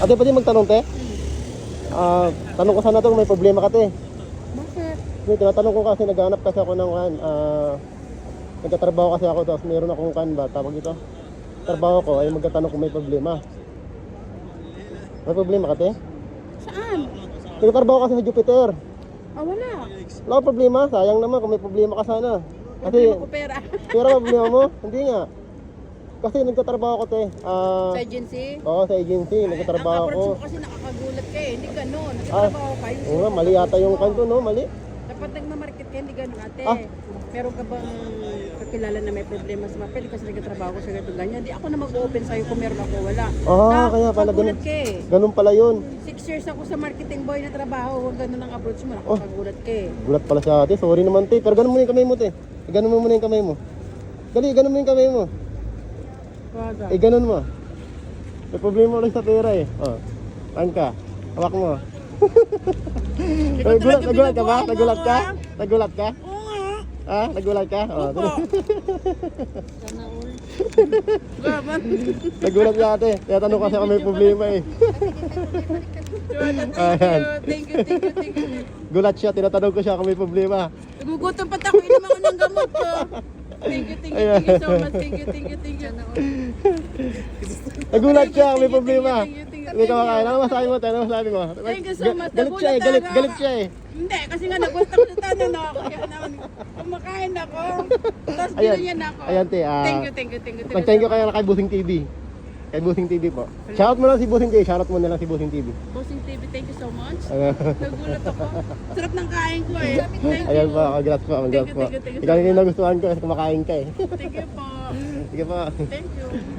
Ate, pwede magtanong, te? Tanong ko sana to, may problema ka, te. Bakit? May tinatanong ko kasi naghanap kasi ako ng nagtatrabaho kasi ako, tapos meron akong tawag ito. Trabaho ko ay magtatanong kung may problema. May problema ka, te? Saan? Nagtatrabaho kasi sa Jupiter. Ah, wala. Wala akong problema, sayang naman kung may problema ka sana. Kasi, Problema ko pera. pera ba problema mo? Hindi nga. Kasi nagtatrabaho ko, te. Sa agency? Oo, sa agency, nagtatrabaho Ang ko. approach mo kasi nakakagulat ka eh. Hindi ganun. Nagtatrabaho ka. Yung Oo nga, mali yata yung kanto, no? Mali. dapat nagmamarket ka, hindi ganun ate. Ah. Meron ka bang kakilala na may problema sa mga pwede kasi nagtatrabaho ko sa ganito ganyan. Di ako na mag-open sa'yo kung meron ako wala. Kaya pala ganun. Nakakagulat ka eh. Ganun pala yun. 6 years ako sa marketing boy na trabaho. Huwag ganun ang approach mo. Nakakagulat ka eh. Gulat pala siya, ate. Sorry naman, te. Pero ganun mo yung kamay mo, te. Ganun mo muna yung kamay mo. Dali, ganun mo yung kamay mo. Waga. Ganun mo. May problema ulit sa pera eh. Saan ka? Hawak mo. Nagulat ka ba? Nagulat ka? Nagulat ka? Oo nga. Ha? Nagulat ka? Opo. Sana all. Gaban. Nagulat ka, ate. Kaya tanong kasi ako may problema eh. Ayan. Thank you. Gulat siya, tinatanong ko siya kung may problema. Nagugutom pa ako, inom ako ng gamot ko. Thank you so much. Thank you. Nagulat siya kung may problema. Thank you. Hindi ka makain. Ano masabi mo? Ano masabi mo? Thank you so much. Galit siya eh. Galit siya eh. Hindi, kasi nga nagulat ako sa tanong ako. Kaya naman, kumakain ako. Tapos binanyan ako. Ayan, te. Thank you. Thank you kaya na kay Busing TV. Kay Busing TV po. Shoutout mo lang si Busing TV. Shoutout mo na lang si Busing TV. Bossing TV, thank you so much. Nagulat ako. Sarap ng kain ko eh. Thank Ayan you. po. Congrats po. Congrats po. Thank you. Ikaw yung nagustuhan ko kasi kumakain ka eh. Thank you po. Sige po. Thank you.